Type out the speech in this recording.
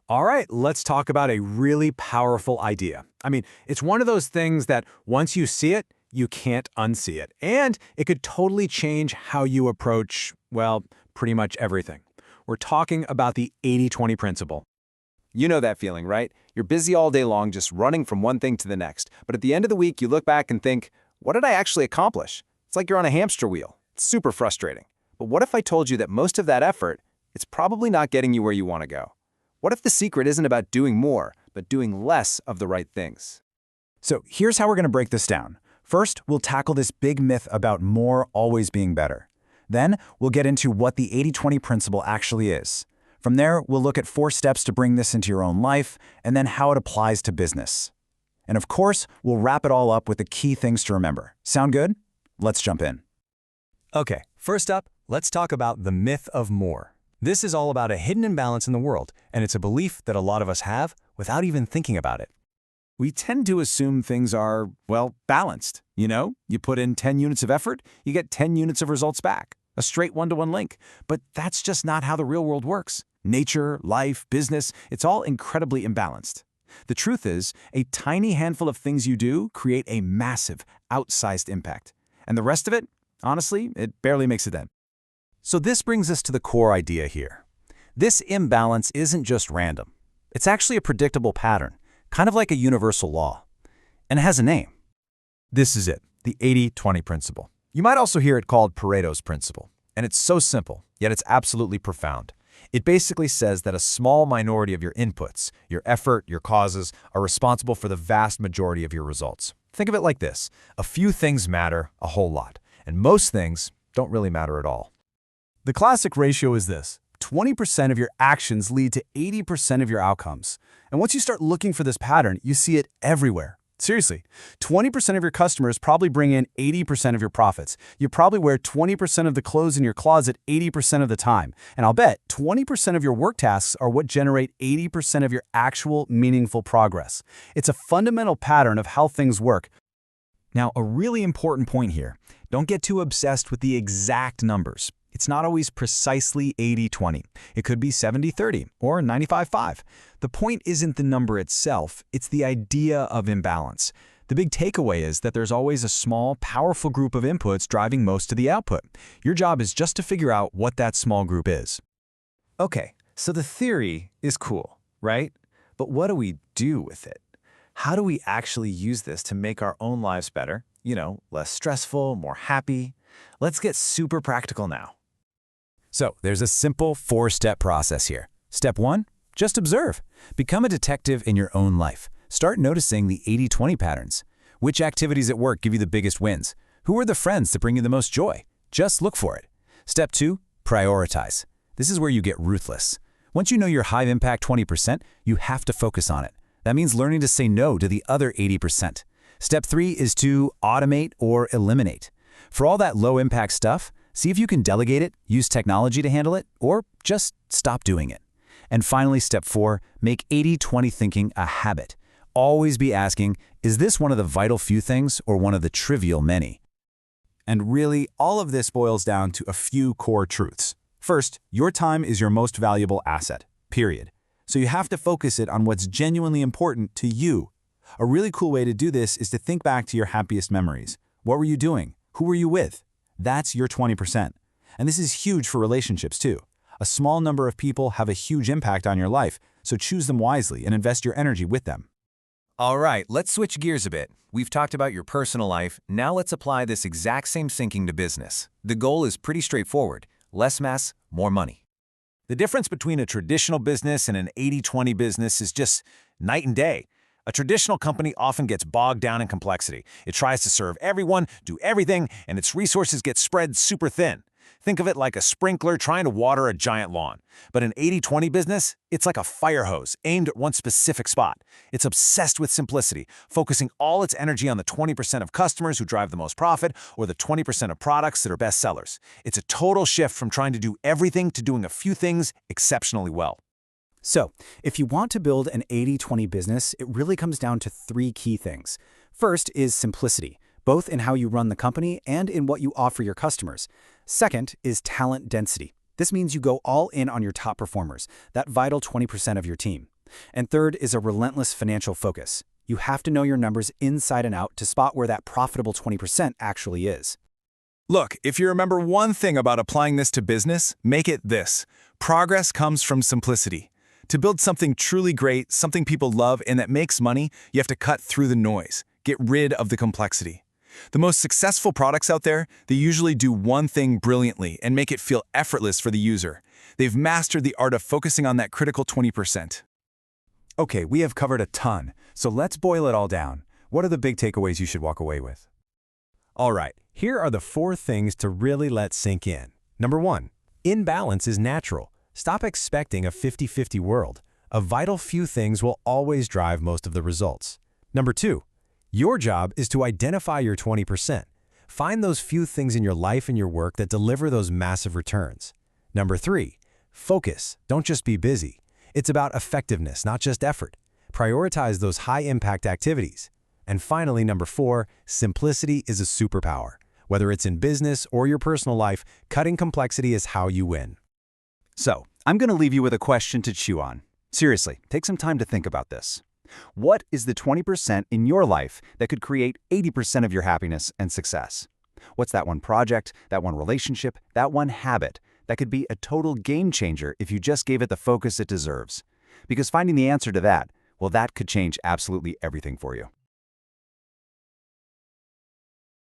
All right, let's talk about a really powerful idea. I mean, it's one of those things that once you see it, you can't unsee it. And it could totally change how you approach, well, pretty much everything. We're talking about the 80-20 principle. You know that feeling, right? You're busy all day long just running from one thing to the next. But at the end of the week, you look back and think, what did I actually accomplish? It's like you're on a hamster wheel. It's super frustrating. But what if I told you that most of that effort, it's probably not getting you where you want to go? What if the secret isn't about doing more, but doing less of the right things? So here's how we're going to break this down. First, we'll tackle this big myth about more always being better. Then, we'll get into what the 80-20 principle actually is. From there, we'll look at 4 steps to bring this into your own life, and then how it applies to business. And of course, we'll wrap it all up with the key things to remember. Sound good? Let's jump in. Okay, first up, let's talk about the myth of more. This is all about a hidden imbalance in the world, and it's a belief that a lot of us have without even thinking about it. We tend to assume things are, well, balanced. You know, you put in 10 units of effort, you get 10 units of results back. A straight one-to-one link. But that's just not how the real world works. Nature, life, business, it's all incredibly imbalanced. The truth is, a tiny handful of things you do create a massive, outsized impact. And the rest of it, honestly, it barely makes a dent. So this brings us to the core idea here. This imbalance isn't just random. It's actually a predictable pattern, kind of like a universal law. And it has a name. This is it, the 80-20 principle. You might also hear it called Pareto's Principle. And it's so simple, yet it's absolutely profound. It basically says that a small minority of your inputs, your effort, your causes, are responsible for the vast majority of your results. Think of it like this. A few things matter a whole lot, and most things don't really matter at all. The classic ratio is this. 20% of your actions lead to 80% of your outcomes. And once you start looking for this pattern, you see it everywhere. Seriously, 20% of your customers probably bring in 80% of your profits. You probably wear 20% of the clothes in your closet 80% of the time. And I'll bet 20% of your work tasks are what generate 80% of your actual meaningful progress. It's a fundamental pattern of how things work. Now, a really important point here. Don't get too obsessed with the exact numbers. It's not always precisely 80-20. It could be 70-30 or 95-5. The point isn't the number itself, it's the idea of imbalance. The big takeaway is that there's always a small, powerful group of inputs driving most of the output. Your job is just to figure out what that small group is. Okay, so the theory is cool, right? But what do we do with it? How do we actually use this to make our own lives better? You know, less stressful, more happy? Let's get super practical now. So there's a simple 4-step process here. Step 1, just observe. Become a detective in your own life. Start noticing the 80-20 patterns. Which activities at work give you the biggest wins? Who are the friends that bring you the most joy? Just look for it. Step 2, prioritize. This is where you get ruthless. Once you know your high-impact 20%, you have to focus on it. That means learning to say no to the other 80%. Step 3 is to automate or eliminate. For all that low-impact stuff, see if you can delegate it, use technology to handle it, or just stop doing it. And finally, step 4, make 80-20 thinking a habit. Always be asking, is this one of the vital few things or one of the trivial many? And really, all of this boils down to a few core truths. First, your time is your most valuable asset, period. So you have to focus it on what's genuinely important to you. A really cool way to do this is to think back to your happiest memories. What were you doing? Who were you with? That's your 20%. And this is huge for relationships too. A small number of people have a huge impact on your life, so choose them wisely and invest your energy with them. All right, let's switch gears a bit. We've talked about your personal life. Now let's apply this exact same thinking to business. The goal is pretty straightforward. Less mess, more money. The difference between a traditional business and an 80-20 business is just night and day. A traditional company often gets bogged down in complexity. It tries to serve everyone, do everything, and its resources get spread super thin. Think of it like a sprinkler trying to water a giant lawn. But an 80-20 business, it's like a fire hose aimed at one specific spot. It's obsessed with simplicity, focusing all its energy on the 20% of customers who drive the most profit or the 20% of products that are best sellers. It's a total shift from trying to do everything to doing a few things exceptionally well. So, if you want to build an 80-20 business, it really comes down to 3 key things. First is simplicity, both in how you run the company and in what you offer your customers. Second is talent density. This means you go all in on your top performers, that vital 20% of your team. And third is a relentless financial focus. You have to know your numbers inside and out to spot where that profitable 20% actually is. Look, if you remember one thing about applying this to business, make it this. Progress comes from simplicity. To build something truly great, something people love, and that makes money, you have to cut through the noise. Get rid of the complexity. The most successful products out there, they usually do one thing brilliantly and make it feel effortless for the user. They've mastered the art of focusing on that critical 20%. Okay, we have covered a ton, so let's boil it all down. What are the big takeaways you should walk away with? All right, here are the 4 things to really let sink in. Number 1, imbalance is natural. Stop expecting a 50-50 world. A vital few things will always drive most of the results. Number 2, your job is to identify your 20%. Find those few things in your life and your work that deliver those massive returns. Number 3, focus. Don't just be busy. It's about effectiveness, not just effort. Prioritize those high-impact activities. And finally, number 4, simplicity is a superpower. Whether it's in business or your personal life, cutting complexity is how you win. So, I'm going to leave you with a question to chew on. Seriously, take some time to think about this. What is the 20% in your life that could create 80% of your happiness and success? What's that one project, that one relationship, that one habit that could be a total game changer if you just gave it the focus it deserves? Because finding the answer to that, well, that could change absolutely everything for you.